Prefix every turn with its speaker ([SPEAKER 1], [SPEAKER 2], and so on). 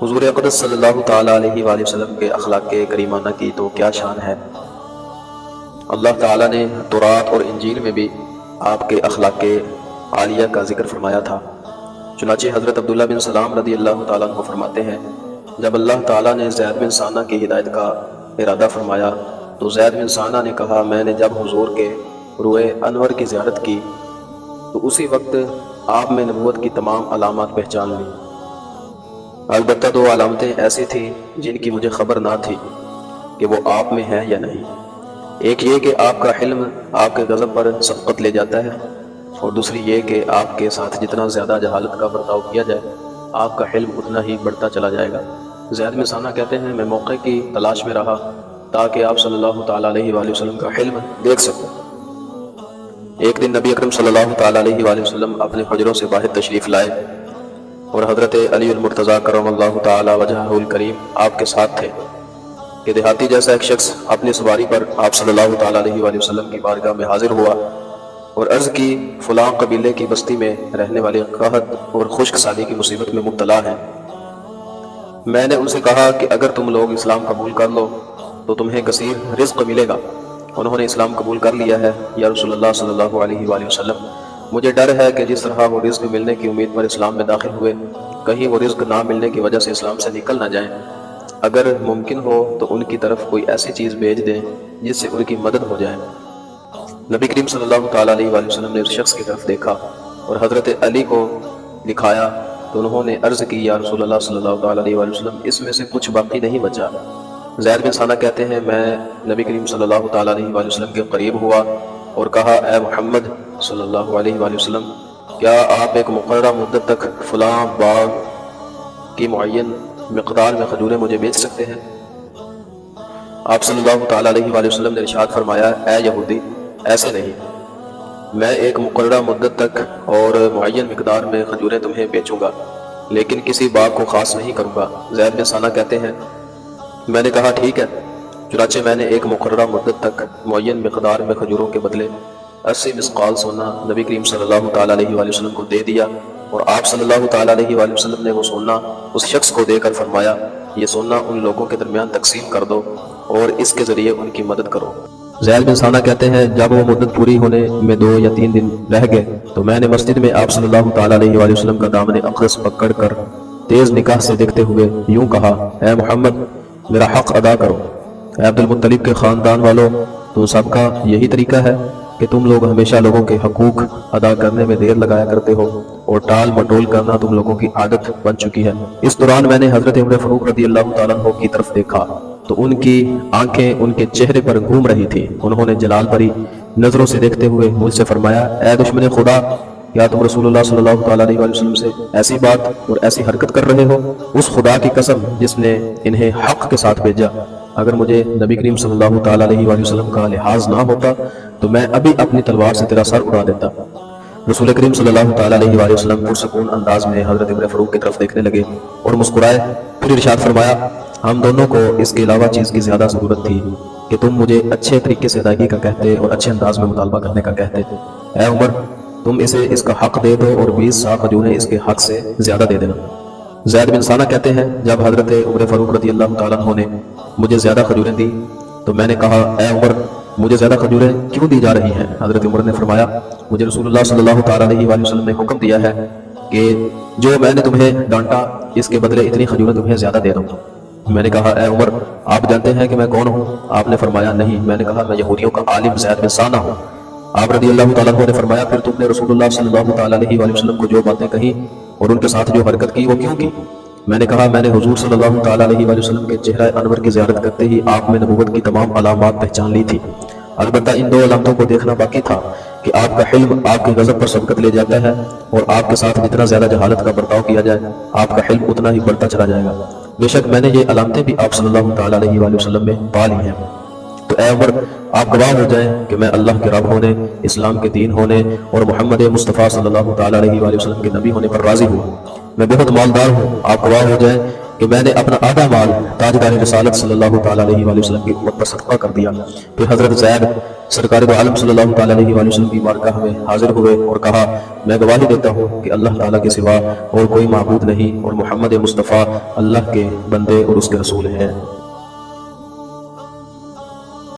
[SPEAKER 1] حضور اقدس صلی اللہ تعالیٰ علیہ وآلہ وسلم کے اخلاق کریمانہ کی تو کیا شان ہے۔ اللہ تعالیٰ نے تورات اور انجیل میں بھی آپ کے اخلاق عالیہ کا ذکر فرمایا تھا۔ چنانچہ حضرت عبداللہ بن سلام رضی اللہ تعالیٰ عنہ فرماتے ہیں، جب اللہ تعالیٰ نے زید بن ثانہ کی ہدایت کا ارادہ فرمایا تو زید بن ثانہ نے کہا، میں نے جب حضور کے روئے انور کی زیارت کی تو اسی وقت آپ میں نبوت کی تمام علامات پہچان لی۔ البتہ دو علامتیں ایسی تھیں جن کی مجھے خبر نہ تھی کہ وہ آپ میں ہیں یا نہیں۔ ایک یہ کہ آپ کا حلم آپ کے غضب پر سبقت لے جاتا ہے، اور دوسری یہ کہ آپ کے ساتھ جتنا زیادہ جہالت کا برتاؤ کیا جائے آپ کا حلم اتنا ہی بڑھتا چلا جائے گا۔ زید بن ثانہ کہتے ہیں، میں موقع کی تلاش میں رہا تاکہ آپ صلی اللہ تعالیٰ علیہ وآلہ وسلم کا حلم دیکھ سکوں۔ ایک دن نبی اکرم صلی اللہ تعالیٰ علیہ وآلہ وسلم اپنے حجروں سے باہر تشریف لائے اور حضرت علی المرتضیٰ کرم اللہ تعالیٰ وجہہ الکریم آپ کے ساتھ تھے کہ دیہاتی جیسا ایک شخص اپنی سواری پر آپ صلی اللہ تعالیٰ علیہ وآلہ وسلم کی بارگاہ میں حاضر ہوا اور عرض کی، فلاں قبیلے کی بستی میں رہنے والے قحط اور خشک سالی کی مصیبت میں مبتلا ہیں۔ میں نے ان سے کہا کہ اگر تم لوگ اسلام قبول کر لو تو تمہیں کثیر رزق ملے گا۔ انہوں نے اسلام قبول کر لیا ہے۔ یا رسول اللہ صلی اللہ علیہ وآلہ وسلم، مجھے ڈر ہے کہ جس طرح وہ رزق ملنے کی امید پر اسلام میں داخل ہوئے، کہیں وہ رزق نہ ملنے کی وجہ سے اسلام سے نکل نہ جائیں۔ اگر ممکن ہو تو ان کی طرف کوئی ایسی چیز بھیج دیں جس سے ان کی مدد ہو جائے۔ نبی کریم صلی اللہ تعالیٰ علیہ وآلہ وسلم نے اس شخص کی طرف دیکھا اور حضرت علی کو دکھایا تو انہوں نے عرض کی، یا رسول اللہ صلی اللہ تعالیٰ علیہ وآلہ وسلم، اس میں سے کچھ باقی نہیں بچا۔ زید بن ثانہ کہتے ہیں، میں نبی کریم صلی اللہ تعالیٰ علیہ وآلہ وسلم کے قریب ہوا اور کہا، اے محمد صلی اللہ علیہ وآلہ وسلم، کیا آپ ایک مقررہ مدت تک فلاں باغ کی معین مقدار میں کھجوریں مجھے بیچ سکتے ہیں؟ آپ صلی اللہ تعالیٰ علیہ وآلہ وسلم نے ارشاد فرمایا، اے یہودی، ایسے نہیں، میں ایک مقررہ مدت تک اور معین مقدار میں کھجوریں تمہیں بیچوں گا، لیکن کسی باغ کو خاص نہیں کروں گا۔ زید بن ثانہ کہتے ہیں، میں نے کہا ٹھیک ہے، چنانچہ میں نے ایک مقررہ مدت تک معین مقدار میں کھجوروں کے بدلے 80 مسقال سونا نبی کریم صلی اللہ تعالیٰ علیہ وآلہ وسلم کو دے دیا، اور آپ صلی اللہ تعالیٰ علیہ وآلہ وسلم نے وہ سونا اس شخص کو دے کر فرمایا، یہ سونا ان لوگوں کے درمیان تقسیم کر دو اور اس کے ذریعے ان کی مدد کرو۔ زید بن ثانہ کہتے ہیں، جب وہ مدت پوری ہونے میں 2 یا 3 دن رہ گئے تو میں نے مسجد میں آپ صلی اللہ تعالیٰ علیہ وآلہ وسلم کا دامن اقدس پکڑ کر تیز نگاہ سے دیکھتے ہوئے یوں کہا، اے محمد، میرا حق ادا کرو۔ اے عبد المطلب کے خاندان والوں، تم سب کا یہی طریقہ ہے کہ تم لوگ ہمیشہ لوگوں کے حقوق ادا کرنے میں دیر لگایا کرتے ہو، اور ٹال مٹول کرنا تم لوگوں کی عادت بن چکی ہے۔ اس دوران میں نے حضرت عمر فاروق رضی اللہ تعالیٰ عنہ کی طرف دیکھا تو ان کی آنکھیں ان کے چہرے پر گھوم رہی تھی۔ انہوں نے جلال بھری نظروں سے دیکھتے ہوئے مجھ سے فرمایا، اے دشمن خدا، کیا تم رسول اللہ صلی اللہ تعالیٰ علیہ وآلہ وسلم سے ایسی بات اور ایسی حرکت کر رہے ہو؟ اس خدا کی قسم جس نے انہیں حق کے ساتھ بھیجا، اگر مجھے نبی کریم صلی اللہ تعالیٰ علیہ وآلہ وسلم کا لحاظ نہ ہوتا تو میں ابھی اپنی تلوار سے تیرا سر اڑا دیتا۔ رسول کریم صلی اللہ تعالیٰ علیہ وآلہ وسلم پرسکون انداز میں حضرت عمر فاروق کی طرف دیکھنے لگے اور مسکرائے، پھر ارشاد فرمایا، ہم دونوں کو اس کے علاوہ چیز کی زیادہ ضرورت تھی کہ تم مجھے اچھے طریقے سے ادائیگی کا کہتے اور اچھے انداز میں مطالبہ کرنے کا کہتے۔ اے عمر، تم اسے اس کا حق دے دو اور 20 سا کھجوریں اس کے حق سے زیادہ دے دینا۔ زید بن ثانہ کہتے ہیں، جب حضرت عمر فاروق رضی اللہ تعالیٰ عنہ نے مجھے زیادہ کھجوریں دی تو میں نے کہا، اے عمر، مجھے زیادہ کھجوریں کیوں دی جا رہی ہیں؟ حضرت عمر نے فرمایا، مجھے رسول اللہ صلی اللہ تعالیٰ علیہ وآلہ وسلم نے حکم دیا ہے کہ جو میں نے تمہیں ڈانٹا اس کے بدلے اتنی کھجوریں تمہیں زیادہ دے دوں۔ میں نے کہا، اے عمر، آپ جانتے ہیں کہ میں کون ہوں؟ آپ نے فرمایا، نہیں۔ میں نے کہا، میں یہودیوں کا عالم زید بن ثانہ ہوں۔ آپ رضی اللہ تعالیٰ عنہ نے فرمایا، پھر تم نے رسول اللہ صلی اللہ تعالیٰ علیہ وآلہ وسلم کو جو باتیں کہیں اور ان کے ساتھ جو حرکت کی وہ کیوں کی؟ میں نے کہا، میں نے حضور صلی اللہ تعالیٰ علیہ وآلہ وسلم کے چہرہ انور کی زیارت کرتے ہی آپ میں نبوت کی تمام علامات پہچان لی تھی، البتہ ان 2 علامتوں کو دیکھنا باقی تھا کہ آپ کا حلم آپ کے غضب پر سبقت لے جاتا ہے، اور آپ کے ساتھ جتنا زیادہ جہالت کا برتاؤ کیا جائے آپ کا حلم اتنا ہی بڑھتا چلا جائے گا۔ بے شک میں نے یہ علامتیں بھی آپ صلی اللہ تعالیٰ علیہ وآلہ وسلم میں پا لی ہیں۔ تو اے عمر، آپ گواہ ہو جائیں کہ میں اللہ کے رب ہونے، اسلام کے دین ہونے اور محمد مصطفیٰ صلی اللہ تعالیٰ علیہ وآلہ وسلم کے نبی ہونے پر راضی ہوں۔ میں بہت مالدار ہوں۔ آپ گواہ ہو جائیں کہ میں نے اپنا آدھا مال تاجدار رسالت صلی اللہ تعالیٰ علیہ وآلہ وسلم کی امت پر صدقہ کر دیا۔ پھر حضرت زید سرکار دو عالم صلی اللہ تعالیٰ علیہ وآلہ وسلم کی بارگاہ میں حاضر ہوئے اور کہا میں گواہی دیتا ہوں کہ اللہ تعالیٰ کے سوا اور کوئی معبود نہیں اور محمد مصطفیٰ اللہ کے بندے اور اس کے رسول ہیں۔